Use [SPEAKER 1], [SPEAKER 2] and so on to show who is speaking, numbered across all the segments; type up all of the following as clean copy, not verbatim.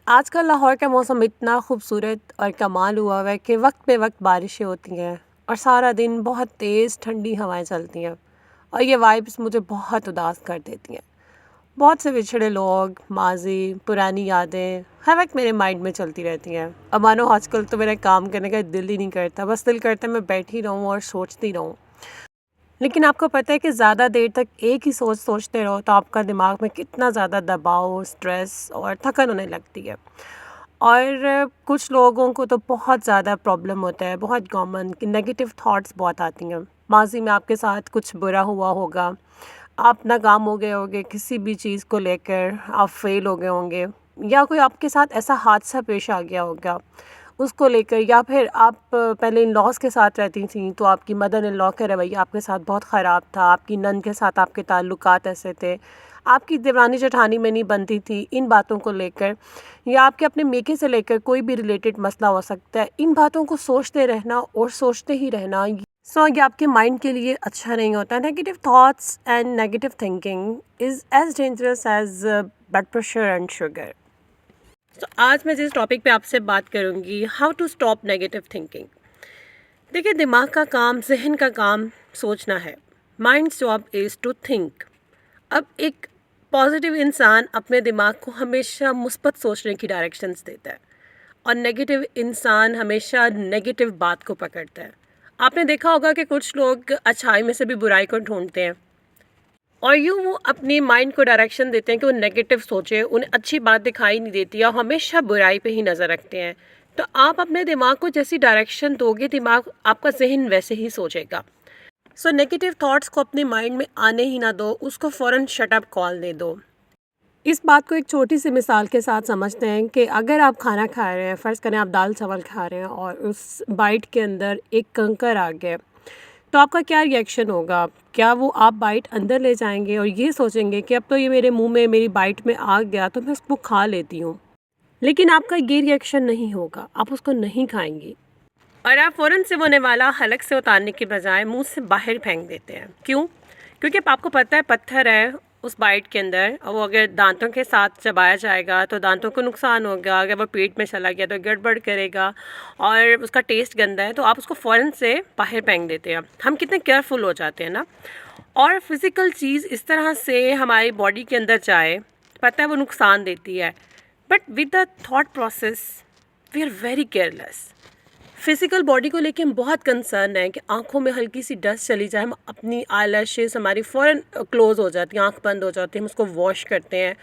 [SPEAKER 1] आजकल लाहौर का मौसम इतना खूबसूरत और कमाल हुआ हुआ है कि वक्त पे वक्त बारिशें होती हैं और सारा दिन बहुत तेज़ ठंडी हवाएं चलती हैं और ये वाइब्स मुझे बहुत उदास कर देती हैं। बहुत से बिछड़े लोग, माजी, पुरानी यादें हर वक्त मेरे माइंड में चलती रहती हैं। अब मानो आजकल तो मेरा काम करने का दिल ही नहीं करता, बस दिल करता है मैं बैठी रहूँ और सोचती रहूँ। लेकिन आपको पता है कि ज़्यादा देर तक एक ही सोचते रहो तो आपका दिमाग में कितना ज़्यादा दबाव, स्ट्रेस और थकन होने लगती है। और कुछ लोगों को तो बहुत ज़्यादा प्रॉब्लम होता है, बहुत कॉमन, कि नेगेटिव थॉट्स बहुत आती हैं। माज़ी में आपके साथ कुछ बुरा हुआ होगा, आप नाकाम हो गए होंगे किसी भी चीज़ को लेकर, आप फेल हो गए होंगे, या कोई आपके साथ ऐसा हादसा पेश आ गया होगा उसको लेकर, या फिर आप पहले इन लॉज के साथ रहती थी तो आपकी मदर इन लॉ का रवैया आपके साथ बहुत ख़राब था, आपकी नंद के साथ आपके ताल्लुकात ऐसे थे, आपकी देवरानी जेठानी में नहीं बनती थी इन बातों को लेकर, या आपके अपने मेके से लेकर कोई भी रिलेटेड मसला हो सकता है। इन बातों को सोचते रहना और सोचते ही रहना, ये आपके माइंड के लिए अच्छा नहीं होता। Negative thoughts and negative thinking is as dangerous as blood pressure and sugar. तो आज मैं जिस टॉपिक पे आपसे बात करूँगी, how to stop negative thinking. देखिए, दिमाग का काम, जहन का काम सोचना है। Mind's job is to think. अब एक पॉजिटिव इंसान अपने दिमाग को हमेशा मुस्बत सोचने की डायरेक्शंस देता है और नेगेटिव इंसान हमेशा नेगेटिव बात को पकड़ता है। आपने देखा होगा कि कुछ लोग अच्छाई में से भी बुराई को ढूंढते हैं और यूँ वो अपनी माइंड को डायरेक्शन देते हैं कि वो नेगेटिव सोचे, उन्हें अच्छी बात दिखाई नहीं देती और हमेशा बुराई पे ही नज़र रखते हैं। तो आप अपने दिमाग को जैसी डायरेक्शन दोगे, दिमाग, आपका जहन वैसे ही सोचेगा। सो नेगेटिव थॉट्स को अपने माइंड में आने ही ना दो, उसको फ़ौरन शट अप कॉल दे दो। इस बात को एक छोटी सी मिसाल के साथ समझते हैं कि अगर आप खाना खा रहे हैं, फ़र्ज़ करें आप दाल चावल खा रहे हैं और उस बाइट के अंदर एक कंकर आ गया, तो आपका क्या रिएक्शन होगा? क्या वो आप बाइट अंदर ले जाएंगे और ये सोचेंगे कि अब तो ये मेरे मुंह में, मेरी बाइट में आ गया तो मैं उसको खा लेती हूँ? लेकिन आपका ये रिएक्शन नहीं होगा, आप उसको नहीं खाएंगी और आप फ़ौरन से वो निवाला हलक से उतारने के बजाय मुंह से बाहर फेंक देते हैं। क्यों? क्योंकि अब आपको पता है पत्थर है उस बाइट के अंदर, और वो अगर दांतों के साथ चबाया जाएगा तो दांतों को नुकसान होगा, अगर वो पेट में चला गया तो गड़बड़ करेगा और उसका टेस्ट गंदा है, तो आप उसको फ़ौरन से बाहर फेंक देते हैं। हम कितने केयरफुल हो जाते हैं ना। और फिज़िकल चीज़ इस तरह से हमारी बॉडी के अंदर जाए, पता है वो नुकसान देती है, but with the thought process we are very careless. Physical body को लेके हम बहुत कंसर्न है कि आँखों में हल्की सी डस्ट चली जाए, हम अपनी आई लैशेज़ हमारी फ़ौरन क्लोज़ हो जाती हैं, आँख बंद हो जाती है, हम उसको वॉश करते हैं।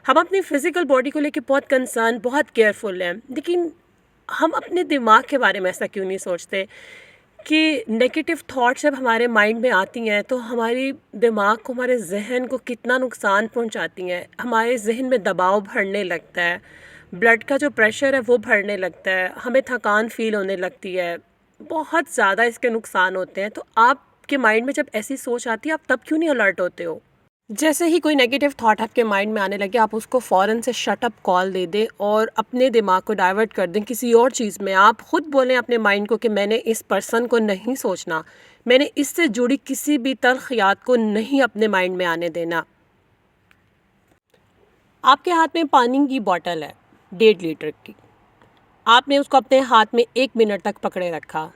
[SPEAKER 1] हम अपनी फ़िज़िकल बॉडी को लेके बहुत कंसर्न, बहुत केयरफुल हैं, लेकिन हम अपने दिमाग के बारे में ऐसा क्यों नहीं सोचते कि नेगेटिव थॉट्स जब हमारे माइंड में आती हैं तो हमारी दिमाग को, हमारे जहन को कितना नुकसान पहुंचाती हैं। हमारे जहन में दबाव बढ़ने लगता है, ब्लड का जो प्रेशर है वो बढ़ने लगता है, हमें थकान फ़ील होने लगती है, बहुत ज़्यादा इसके नुकसान होते हैं। तो आपके माइंड में जब ऐसी सोच आती है, आप तब क्यों नहीं अलर्ट होते हो? जैसे ही कोई नेगेटिव थॉट आपके माइंड में आने लगे, आप उसको फ़ौरन से शट अप कॉल दे दें और अपने दिमाग को डाइवर्ट कर दें किसी और चीज़ में। आप खुद बोलें अपने माइंड को कि मैंने इस पर्सन को नहीं सोचना, मैंने इससे जुड़ी किसी भी तल्ख़ याद को नहीं अपने माइंड में आने देना। आपके हाथ में पानी की बॉटल है 1.5 लीटर की, आपने उसको अपने हाथ में 1 मिनट तक पकड़े रखा,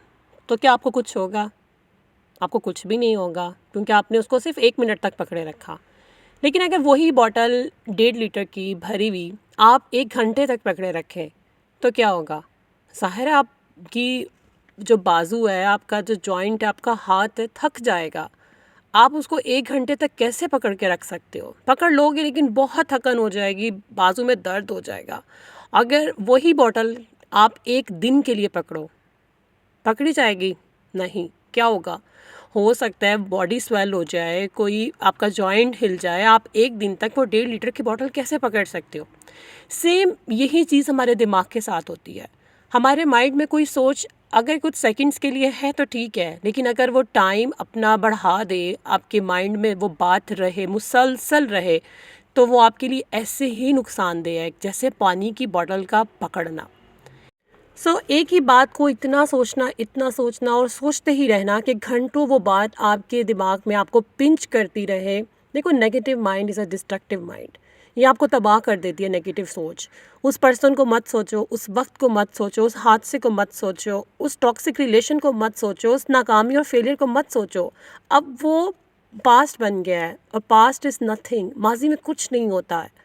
[SPEAKER 1] तो क्या आपको कुछ होगा? आपको कुछ भी नहीं होगा, क्योंकि आपने उसको सिर्फ 1 मिनट तक पकड़े रखा। लेकिन अगर वही बॉटल 1.5 लीटर की भरी हुई आप 1 घंटे तक पकड़े रखें, तो क्या होगा? ज़ाहिर है आपकी जो बाजू है, आपका जो जॉइंट है, आपका हाथ है, थक जाएगा। आप उसको 1 घंटे तक कैसे पकड़ के रख सकते हो? पकड़ लोगे लेकिन बहुत थकन हो जाएगी, बाजू में दर्द हो जाएगा। अगर वही बॉटल आप 1 दिन के लिए पकड़ो, पकड़ी जाएगी? नहीं। क्या होगा? हो सकता है बॉडी स्वेल हो जाए, कोई आपका जॉइंट हिल जाए। आप 1 दिन तक वो 1.5 लीटर की बॉटल कैसे पकड़ सकते हो? सेम यही चीज़ हमारे दिमाग के साथ होती है। हमारे माइंड में कोई सोच अगर कुछ सेकंड्स के लिए है तो ठीक है, लेकिन अगर वो टाइम अपना बढ़ा दे, आपके माइंड में वो बात रहे, मुसलसल रहे, तो वो आपके लिए ऐसे ही नुकसानदेह है जैसे पानी की बॉटल का पकड़ना। एक ही बात को इतना सोचना और सोचते ही रहना कि घंटों वो बात आपके दिमाग में आपको पिंच करती रहे। देखो, negative mind is a destructive mind. ये आपको तबाह कर देती है नेगेटिव सोच। उस पर्सन को मत सोचो, उस वक्त को मत सोचो, उस हादसे को मत सोचो, उस टॉक्सिक रिलेशन को मत सोचो, उस नाकामी और फेलियर को मत सोचो। अब वो पास्ट बन गया है और पास्ट इज़ नथिंग, माजी में कुछ नहीं होता है।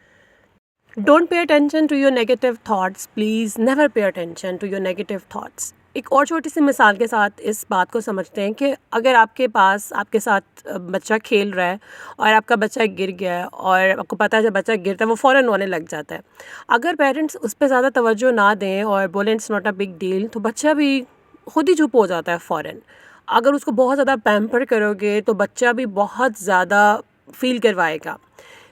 [SPEAKER 1] Don't pay attention to your negative thoughts, please never pay attention to your negative thoughts. एक और छोटी सी मिसाल के साथ इस बात को समझते हैं कि अगर आपके पास आपके साथ बच्चा खेल रहा है और आपका बच्चा गिर गया है और आपको पता है जब बच्चा गिरता है वो फ़ौरन रोने लग जाता है। अगर पेरेंट्स उस पर ज़्यादा तवज्जो ना दें और बोलें it's not a big deal, तो बच्चा भी खुद ही चुप हो जाता है फ़ौरन। अगर उसको बहुत ज़्यादा पैम्पर करोगे तो बच्चा भी बहुत ज़्यादा फील करवाएगा।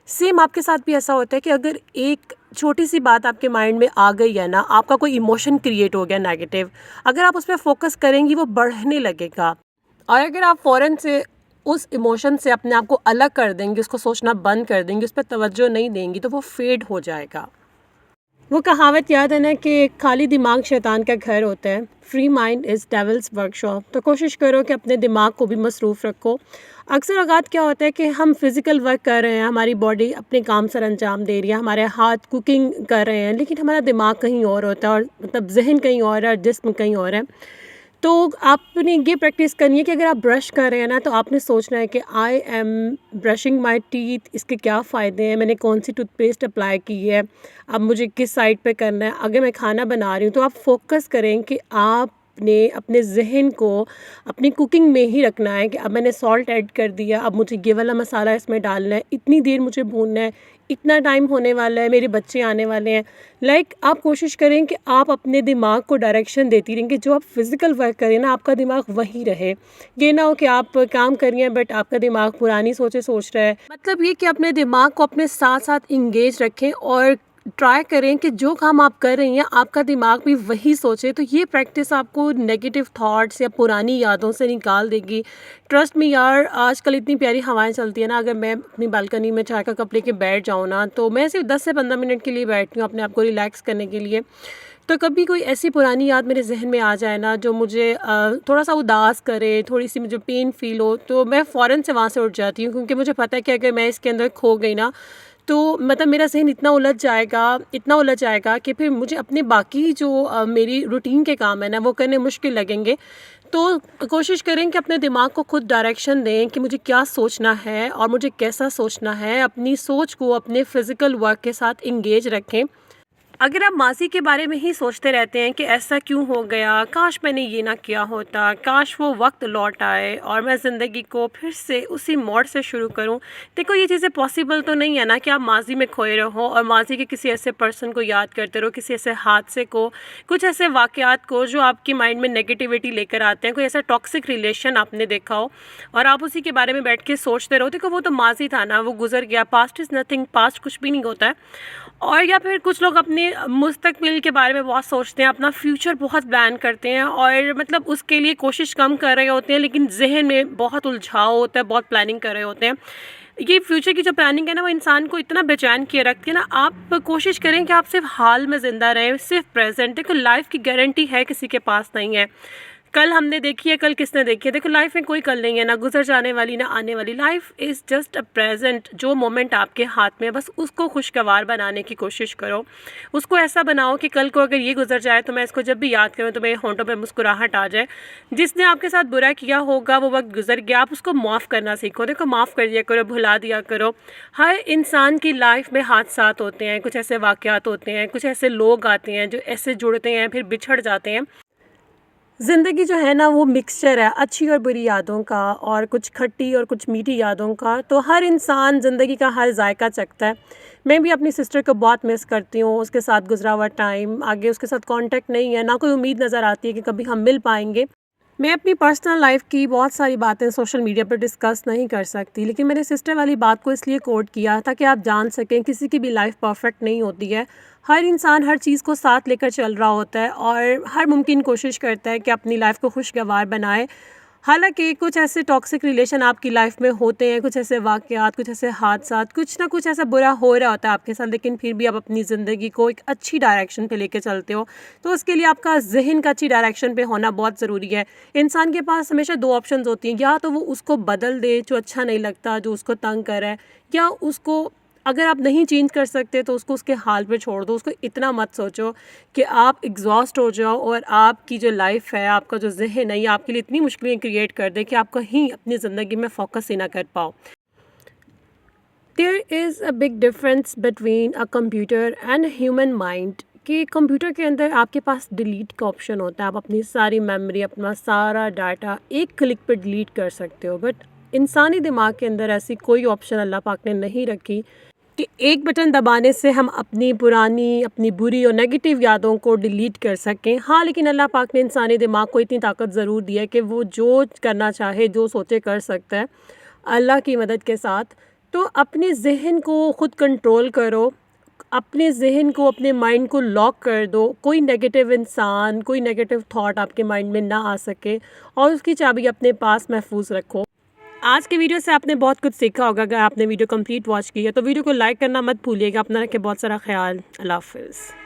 [SPEAKER 1] सेम आपके साथ भी ऐसा होता है कि अगर एक छोटी सी बात आपके माइंड में आ गई है ना, आपका कोई इमोशन क्रिएट हो गया नेगेटिव, अगर आप उस पर फोकस करेंगी वो बढ़ने लगेगा। और अगर आप फ़ौरन से उस इमोशन से अपने आप को अलग कर देंगी, उसको सोचना बंद कर देंगी, उस पर तवज्जो नहीं देंगी, तो वो फेड हो जाएगा। वो कहावत याद है ना कि खाली दिमाग शैतान का घर होता है, free mind is devils workshop. तो कोशिश करो कि अपने दिमाग को भी मसरूफ़ रखो। अक्सर औक़ात क्या होता है कि हम फिज़िकल वर्क कर रहे हैं, हमारी बॉडी अपने काम सर अंजाम दे रही है, हमारे हाथ कुकिंग कर रहे हैं, लेकिन हमारा दिमाग कहीं और होता है और मतलब ज़हन कहीं और है और जिस्म कहीं और है। तो आपने ये प्रैक्टिस करनी है कि अगर आप ब्रश कर रहे हैं ना, तो आपने सोचना है कि I am brushing my teeth, इसके क्या फ़ायदे हैं, मैंने कौन सी टूथपेस्ट अप्लाई की है, अब मुझे किस साइड पे करना है। अगर मैं खाना बना रही हूँ तो आप फोकस करें कि आपने अपने ज़हन को अपनी कुकिंग में ही रखना है कि अब मैंने सॉल्ट ऐड कर दिया, अब मुझे ये वाला मसाला इसमें डालना है, इतनी देर मुझे भूनना है, इतना टाइम होने वाला है, मेरे बच्चे आने वाले हैं। आप कोशिश करें कि आप अपने दिमाग को डायरेक्शन देती रहें कि जो आप फिज़िकल वर्क करें ना, आपका दिमाग वहीं रहे। ये ना हो कि आप काम कर रही हैं बट आपका दिमाग पुरानी सोचें सोच रहा है। मतलब ये कि अपने दिमाग को अपने साथ साथ इंगेज रखें और ट्राई करें कि जो काम आप कर रही हैं आपका दिमाग भी वही सोचे। तो ये प्रैक्टिस आपको नेगेटिव थॉट्स या पुरानी यादों से निकाल देगी। ट्रस्ट मी यार, आजकल इतनी प्यारी हवाएं चलती है ना, अगर मैं अपनी बालकनी में चाय का कप लेके बैठ जाऊँ ना, तो मैं सिर्फ 10 से 15 मिनट के लिए बैठती हूँ अपने आप को रिलैक्स करने के लिए। तो कभी कोई ऐसी पुरानी याद मेरे जहन में आ जाए ना जो मुझे थोड़ा सा उदास करे, थोड़ी सी मुझे पेन फील हो, तो मैं फ़ौरन से वहाँ से उठ जाती हूँ, क्योंकि मुझे पता है कि अगर मैं इसके अंदर खो गई ना, तो मतलब मेरा ज़हन इतना उलझ जाएगा कि फिर मुझे अपने बाकी जो मेरी रूटीन के काम है ना, वो करने मुश्किल लगेंगे। तो कोशिश करें कि अपने दिमाग को खुद डायरेक्शन दें कि मुझे क्या सोचना है और मुझे कैसा सोचना है। अपनी सोच को अपने फ़िज़िकल वर्क के साथ एंगेज रखें। अगर आप माज़ी के बारे में ही सोचते रहते हैं कि ऐसा क्यों हो गया, काश मैंने ये ना किया होता, काश वो वक्त लौट आए और मैं ज़िंदगी को फिर से उसी मोड़ से शुरू करूं। देखो, ये चीज़ें पॉसिबल तो नहीं है ना कि आप माज़ी में खोए रहो और माज़ी के किसी ऐसे पर्सन को याद करते रहो, किसी ऐसे हादसे को, कुछ ऐसे वाक़यात को जो आपकी माइंड में नेगेटिविटी लेकर आते हैं, कोई ऐसा टॉक्सिक रिलेशन आपने देखा हो और आप उसी के बारे में बैठ के सोचते रहो। देखो, वो तो माज़ी था ना, वो गुजर गया, पास्ट इज़ नथिंग, पास्ट कुछ भी नहीं होता है। और या फिर कुछ लोग अपने मुस्तकबिल के बारे में बहुत सोचते हैं, अपना फ्यूचर बहुत प्लान करते हैं और मतलब उसके लिए कोशिश कम कर रहे होते हैं, लेकिन ज़हन में बहुत उलझाव होता है, बहुत प्लानिंग कर रहे होते हैं। ये फ्यूचर की जो प्लानिंग है ना, वो इंसान को इतना बेचैन किए रखती है ना। आप कोशिश करें कि आप सिर्फ हाल में ज़िंदा रहें, सिर्फ प्रेजेंट। देखो, लाइफ की गारंटी है किसी के पास नहीं है। कल हमने देखी है, कल किसने देखी है? देखो, लाइफ में कोई कल नहीं है, ना गुजर जाने वाली ना आने वाली। Life is just a present. जो मोमेंट आपके हाथ में है, बस उसको खुशगवार बनाने की कोशिश करो। उसको ऐसा बनाओ कि कल को अगर ये गुजर जाए तो मैं इसको जब भी याद करूँ तो मेरे होंठों पे मुस्कुराहट आ जाए। जिसने आपके साथ बुरा किया होगा, वो वक्त गुजर गया, आप उसको माफ़ करना सीखो। देखो, माफ़ कर दिया करो, भुला दिया करो। हर इंसान की लाइफ में हादसात होते हैं, कुछ ऐसे वाक़यात होते हैं, कुछ ऐसे लोग आते हैं जो ऐसे जुड़ते हैं फिर बिछड़ जाते हैं। ज़िंदगी जो है ना, वो मिक्सचर है अच्छी और बुरी यादों का, और कुछ खट्टी और कुछ मीठी यादों का। तो हर इंसान ज़िंदगी का हर जायका चखता है। मैं भी अपनी सिस्टर को बहुत मिस करती हूँ, उसके साथ गुजरा हुआ टाइम। आगे उसके साथ कांटेक्ट नहीं है, ना कोई उम्मीद नज़र आती है कि कभी हम मिल पाएंगे। मैं अपनी पर्सनल लाइफ़ की बहुत सारी बातें सोशल मीडिया पर डिस्कस नहीं कर सकती, लेकिन मैंने सिस्टर वाली बात को इसलिए कोट किया ताकि आप जान सकें किसी की भी लाइफ परफेक्ट नहीं होती है। हर इंसान हर चीज़ को साथ लेकर चल रहा होता है और हर मुमकिन कोशिश करता है कि अपनी लाइफ को खुशगवार बनाए। हालांकि कुछ ऐसे टॉक्सिक रिलेशन आपकी लाइफ में होते हैं, कुछ ऐसे वाक़यात, कुछ ऐसे हादसात, कुछ ना कुछ ऐसा बुरा हो रहा होता है आपके साथ, लेकिन फिर भी आप अपनी ज़िंदगी को एक अच्छी डायरेक्शन पे लेके चलते हो। तो उसके लिए आपका ज़हन का अच्छी डायरेक्शन पे होना बहुत ज़रूरी है। इंसान के पास हमेशा दो ऑप्शंस होती हैं, या तो वो उसको बदल दे जो अच्छा नहीं लगता, जो उसको तंग कर रहा है, या उसको अगर आप नहीं चेंज कर सकते तो उसको उसके हाल पे छोड़ दो। उसको इतना मत सोचो कि आप एग्जॉस्ट हो जाओ और आपकी जो लाइफ है, आपका जो ज़हन है, ये आपके लिए इतनी मुश्किलें क्रिएट कर दे कि आप कहीं अपनी ज़िंदगी में फोकस ही ना कर पाओ। There is a big difference between a computer and human mind कि कंप्यूटर के अंदर आपके पास डिलीट का ऑप्शन होता है। आप अपनी सारी मेमोरी, अपना सारा डाटा एक क्लिक पर डिलीट कर सकते हो। बट इंसानी दिमाग के अंदर ऐसी कोई ऑप्शन अल्लाह पाक ने नहीं रखी कि एक बटन दबाने से हम अपनी पुरानी, अपनी बुरी और नेगेटिव यादों को डिलीट कर सकें। हाँ, लेकिन अल्लाह पाक ने इंसानी दिमाग को इतनी ताकत ज़रूर दी है कि वो जो करना चाहे, जो सोचे कर सकता है अल्लाह की मदद के साथ। तो अपने ज़हन को ख़ुद कंट्रोल करो, अपने ज़हन को, अपने माइंड को लॉक कर दो। कोई नेगेटिव इंसान, कोई नेगेटिव थॉट आपके माइंड में ना आ सके और उसकी चाबी अपने पास महफूज रखो। आज की वीडियो से आपने बहुत कुछ सीखा होगा। अगर आपने वीडियो कंप्लीट वॉच की है तो वीडियो को लाइक करना मत भूलिएगा। अपना रखें बहुत सारा ख्याल। अल्लाह हाफ़िज़।